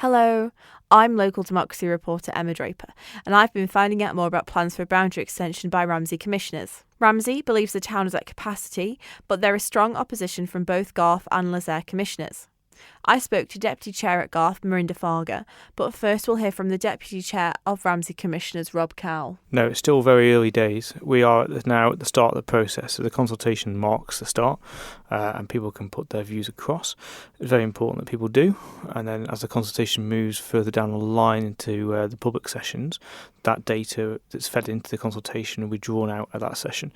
Hello, I'm local Democracy Reporter Emma Draper, and I've been finding out more about plans for a boundary extension by Ramsey Commissioners. Ramsey believes the town is at capacity, but there is strong opposition from both Garff and Lezayre Commissioners. I spoke to Deputy Chair at Garff, Marinda Farger, but first we'll hear from the Deputy Chair of Ramsey Commissioners, Rob Cowell. No, it's still very early days. We are now at the start of the process, so the consultation marks the start, and people can put their views across. It's very important that people do, and then as the consultation moves further down the line into the public sessions, that data that's fed into the consultation will be drawn out at that session.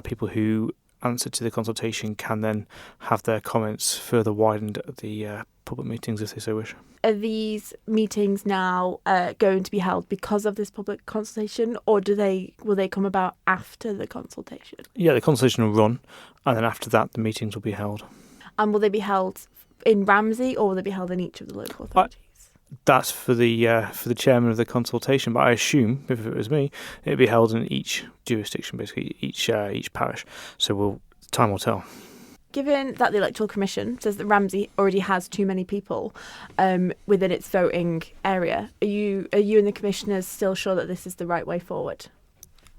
People who answer to the consultation can then have their comments further widened at the public meetings if they so wish. Are these meetings now going to be held because of this public consultation, or will they come about after the consultation? Yeah, the consultation will run, and then after that the meetings will be held. And will they be held in Ramsey, or will they be held in each of the local authorities? That's for the chairman of the consultation, but I assume, if it was me, it'd be held in each jurisdiction, basically each parish. So time will tell. Given that the Electoral Commission says that Ramsey already has too many people within its voting area, are you and the commissioners still sure that this is the right way forward?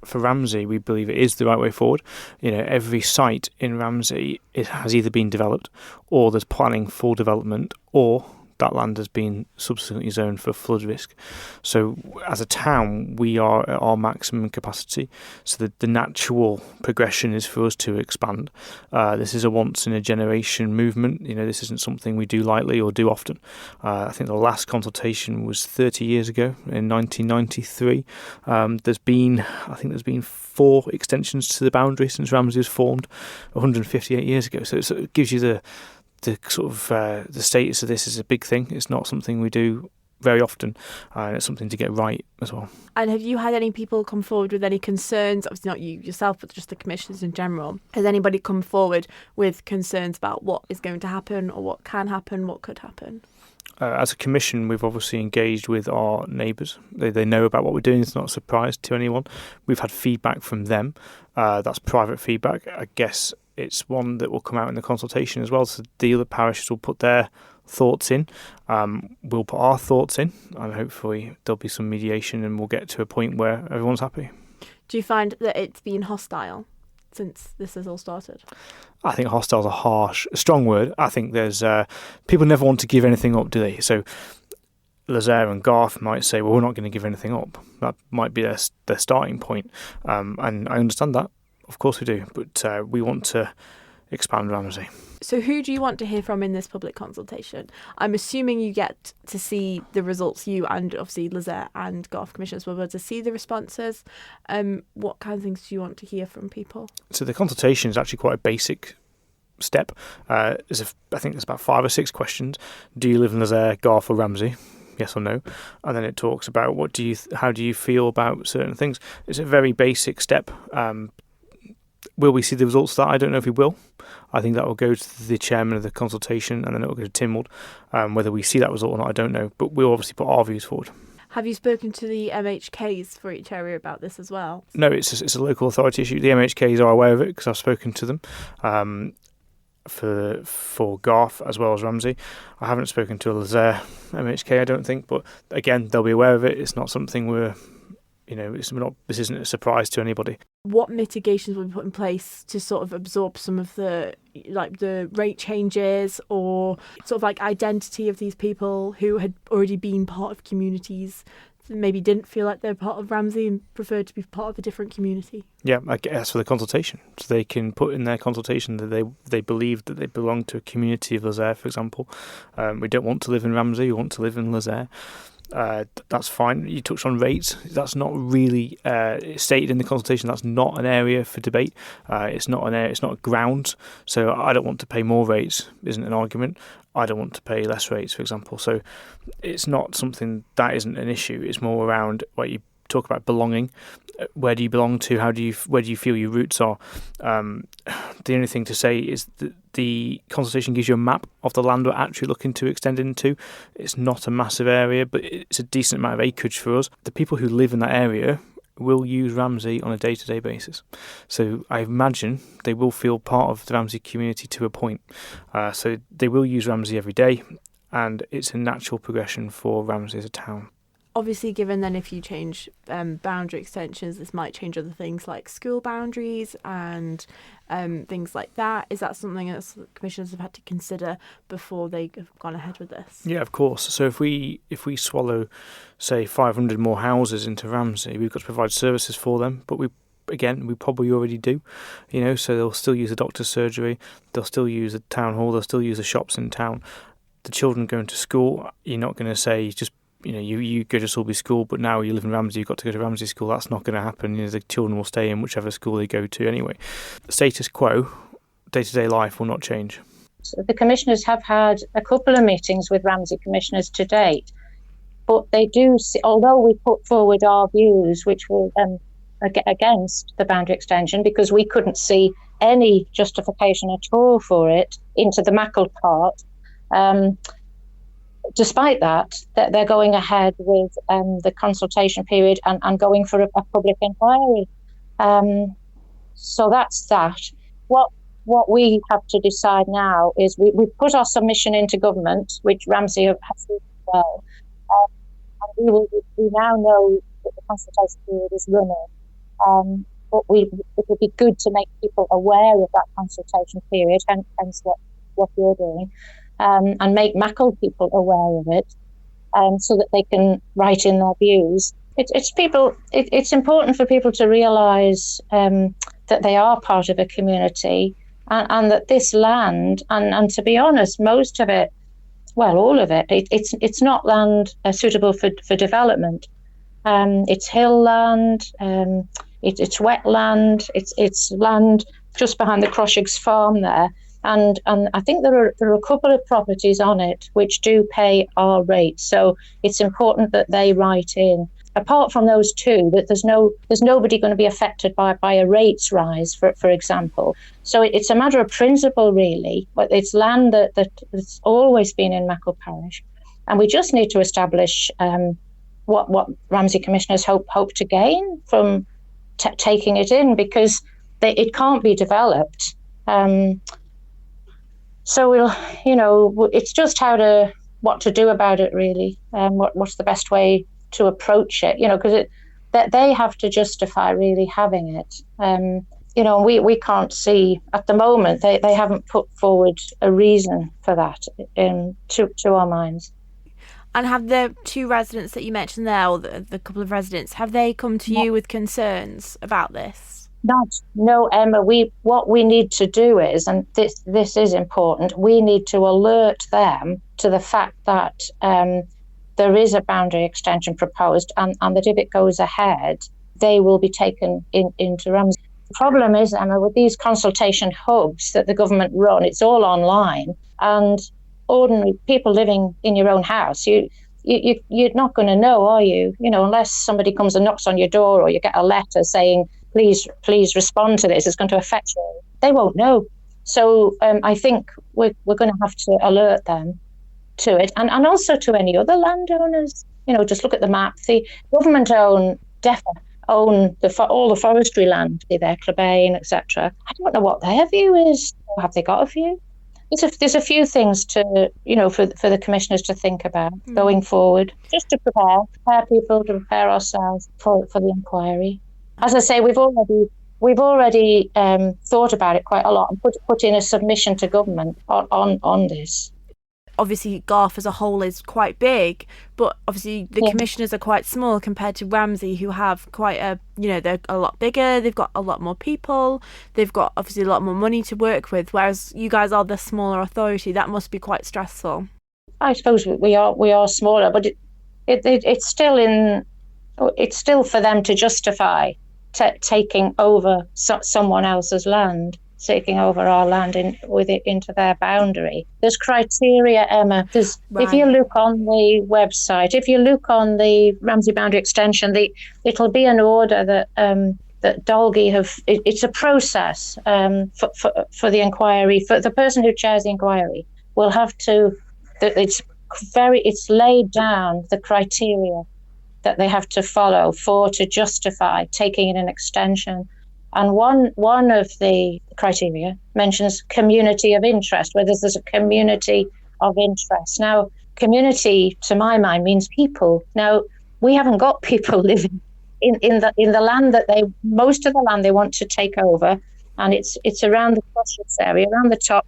For Ramsey, we believe it is the right way forward. Every site in Ramsey has either been developed, or there's planning for development, or that land has been subsequently zoned for flood risk. So as a town, we are at our maximum capacity. So the natural progression is for us to expand. This is a once-in-a-generation movement. This isn't something we do lightly or do often. I think the last consultation was 30 years ago, in 1993. There's been 4 extensions to the boundary since Ramsey was formed 158 years ago. So it gives you the sort of the status of this is a big thing. It's not something we do very often, and it's something to get right as well. And have you had any people come forward with any concerns? Obviously not you yourself, but just the commissioners in general. Has anybody come forward with concerns about what is going to happen, or what can happen, what could happen? As a commission, we've obviously engaged with our neighbours. They know about what we're doing. It's not a surprise to anyone. We've had feedback from them. That's private feedback. I guess it's one that will come out in the consultation as well. So the other parishes will put their thoughts in. We'll put our thoughts in, and hopefully there'll be some mediation, and we'll get to a point where everyone's happy. Do you find that it's been hostile since this has all started? I think hostile is a strong word. I think there's people never want to give anything up, do they? So Lezayre and Garff might say, well, we're not going to give anything up. That might be their starting point. And I understand that. Of course we do. But we want to expand Ramsey. So who do you want to hear from in this public consultation? I'm assuming you get to see the results, you and obviously Lezayre and Garff Commissioners will be able to see the responses. What kind of things do you want to hear from people? So the consultation is actually quite a basic step. I think there's about 5 or 6 questions. Do you live in Lezayre, Garff or Ramsey? Yes or no? And then it talks about how do you feel about certain things. It's a very basic step. Will we see the results of that? I don't know if we will. I think that will go to the chairman of the consultation, and then it will go to Tynwald. Whether we see that result or not, I don't know. But we'll obviously put our views forward. Have you spoken to the MHKs for each area about this as well? No, it's a local authority issue. The MHKs are aware of it because I've spoken to them for Garff as well as Ramsey. I haven't spoken to a Lezayre MHK, I don't think. But again, they'll be aware of it. It's not something this isn't a surprise to anybody. What mitigations will be put in place to sort of absorb some of the rate changes, or sort of identity of these people who had already been part of communities that maybe didn't feel like they're part of Ramsey and preferred to be part of a different community? Yeah, I guess for the consultation. So they can put in their consultation that they believe that they belong to a community of Lezayre, for example. We don't want to live in Ramsey, we want to live in Lezayre. That's fine. You touched on rates. That's not really stated in the consultation. That's not an area for debate. It's not a ground. So I don't want to pay more rates isn't an argument. I don't want to pay less rates, for example. So it's not something that isn't an issue. It's more around what you talk about belonging. Where do you belong to? Where do you feel your roots are? The only thing to say is that the consultation gives you a map of the land we're actually looking to extend into. It's not a massive area, but it's a decent amount of acreage for us. The people who live in that area will use Ramsey on a day-to-day basis. So I imagine they will feel part of the Ramsey community to a point. So they will use Ramsey every day. and it's a natural progression for Ramsey as a town. Obviously, given then if you change boundary extensions, this might change other things like school boundaries and things like that. Is that something that commissioners have had to consider before they've gone ahead with this? Yeah, of course. So if we swallow, say, 500 more houses into Ramsey, we've got to provide services for them, but we probably already do, so they'll still use a doctor's surgery, they'll still use a town hall, they'll still use the shops in town. The children going to school, you're not going to say just, you go to Sulby School, but now you live in Ramsey, you've got to go to Ramsey School. That's not going to happen. The children will stay in whichever school they go to anyway. The status quo, day-to-day life will not change. So the commissioners have had a couple of meetings with Ramsey Commissioners to date, but they do see, although we put forward our views, which were against the boundary extension, because we couldn't see any justification at all for it into the Mackle part. Despite that, they're going ahead with the consultation period and going for a public inquiry. So that's that. What we have to decide now is we put our submission into government, which Ramsey has done well, and we now know that the consultation period is running. But it would be good to make people aware of that consultation period, hence what you're doing. And make Mackle people aware of it, so that they can write in their views. It's important for people to realise that they are part of a community, and that this land, and to be honest, most of it, well, all of it, it's not land suitable for development. It's hill land, it's wetland, it's land just behind the Croshigs farm there. And I think there are a couple of properties on it which do pay our rate. So it's important that they write in. Apart from those two, that there's nobody going to be affected by a rates rise, for example. So it's a matter of principle, really. But it's land that's always been in Mackle Parish, and we just need to establish what Ramsey Commissioners hope to gain from taking it in, because it can't be developed. So it's just what to do about it, really, what's the best way to approach it, because that they have to justify really having it. We can't see at the moment, they haven't put forward a reason for that to our minds. And have the two residents that you mentioned there, or the couple of residents, have they come to you with concerns about this? No, Emma, what we need to do is, and this is important, we need to alert them to the fact that there is a boundary extension proposed, and that if it goes ahead, they will be taken into Ramsey. The problem is, Emma, with these consultation hubs that the government run, it's all online, and ordinary people living in your own house, you're not going to know, are you? Unless somebody comes and knocks on your door, or you get a letter saying, please respond to this, it's going to affect you. They won't know. So I think we're going to have to alert them to it, and also to any other landowners. Just look at the map. The government own all the forestry land there, Clubane, etc. I don't know what their view is. Have they got a view? There's a few things to, for the commissioners to think about going forward, just to prepare people, to prepare ourselves for the inquiry. As I say, we've already thought about it quite a lot and put in a submission to government on this. Obviously, Garff as a whole is quite big, but obviously the commissioners are quite small compared to Ramsey, who have quite they're a lot bigger, they've got a lot more people, they've got obviously a lot more money to work with, whereas you guys are the smaller authority. That must be quite stressful. I suppose we are smaller, but it's still for them to justify taking over someone else's land, taking over our land into their boundary. There's criteria, Emma. Right. If you look on the website, if you look on the Ramsey boundary extension, it'll be an order that Dalgey have. It's a process for the inquiry. For the person who chairs the inquiry will have to. It's laid down the criteria that they have to follow to justify taking in an extension. And one of the criteria mentions community of interest, whether there's a community of interest. Now, community, to my mind, means people. Now, we haven't got people living in the land that most of the land they want to take over, and it's around the Crossroads area, around the top,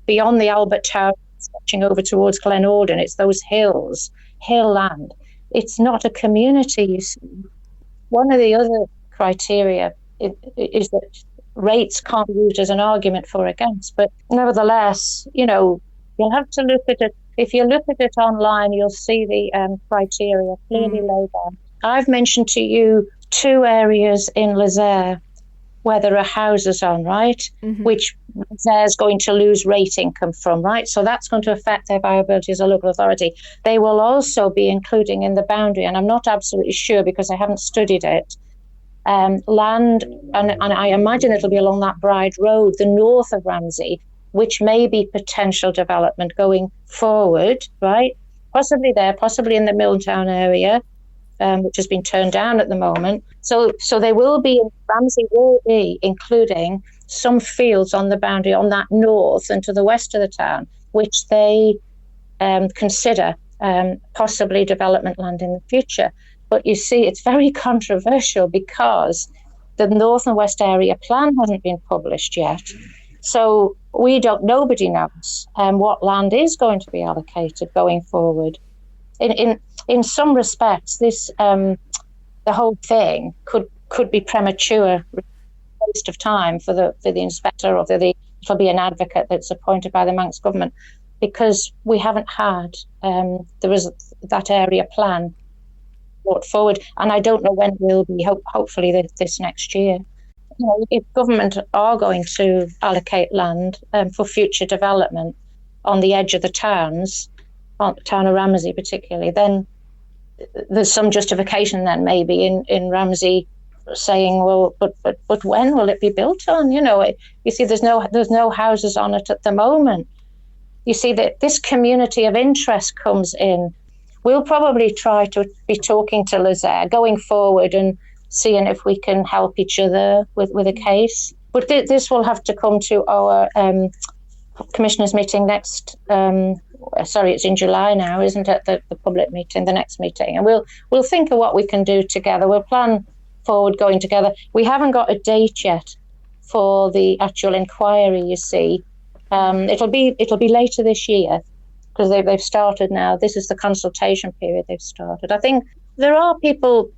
beyond the Albert Tower, stretching over towards Glen Alden. It's those hills, hill land. It's not a community, you see. One of the other criteria is that rates can't be used as an argument for or against, but nevertheless, you'll have to look at it. If you look at it online, you'll see the criteria clearly laid out. I've mentioned to you 2 areas in Lezayre where there are houses on, right? Mm-hmm. Which Lezayre's going to lose rate income from, right? So that's going to affect their viability as a local authority. They will also be including in the boundary, and I'm not absolutely sure because I haven't studied it, land, and I imagine it'll be along that Bride Road, the north of Ramsey, which may be potential development going forward, right? Possibly there, possibly in the Milltown area, which has been turned down at the moment. So Ramsey will be including some fields on the boundary on that north and to the west of the town, which they consider possibly development land in the future. But you see, it's very controversial because the north and west area plan hasn't been published yet. So nobody knows what land is going to be allocated going forward. In some respects, this the whole thing could be premature, waste of time for the inspector, or it'll be an advocate that's appointed by the Manx government, because we haven't had there was that area plan brought forward, and I don't know when it will be. Hopefully this next year. If government are going to allocate land for future development on the edge of the towns, town of Ramsey particularly, then there's some justification then maybe in Ramsey saying, well, but when will it be built on? You see, there's no houses on it at the moment. You see that this community of interest comes in. We'll probably try to be talking to Lezayre going forward and seeing if we can help each other with a case. But this will have to come to our commissioners meeting next. It's in July now, isn't it? The public meeting, the next meeting, and we'll think of what we can do together. We'll plan forward going together. We haven't got a date yet for the actual inquiry. You see, it'll be later this year because they've started now. This is the consultation period they've started. I think there are people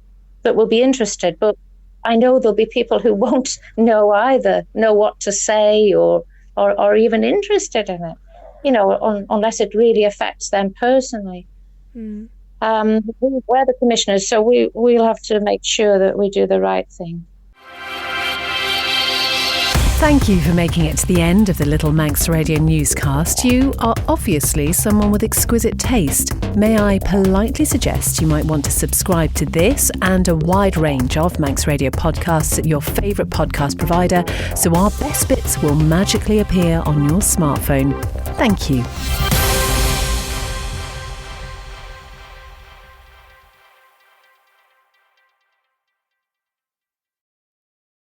that will be interested, but I know there'll be people who won't know what to say or even interested in it, unless it really affects them personally. Mm. We're the commissioners, so we'll have to make sure that we do the right thing. Thank you for making it to the end of the Little Manx Radio newscast. You are obviously someone with exquisite taste. May I politely suggest you might want to subscribe to this and a wide range of Manx Radio podcasts at your favourite podcast provider, so our best bits will magically appear on your smartphone. Thank you.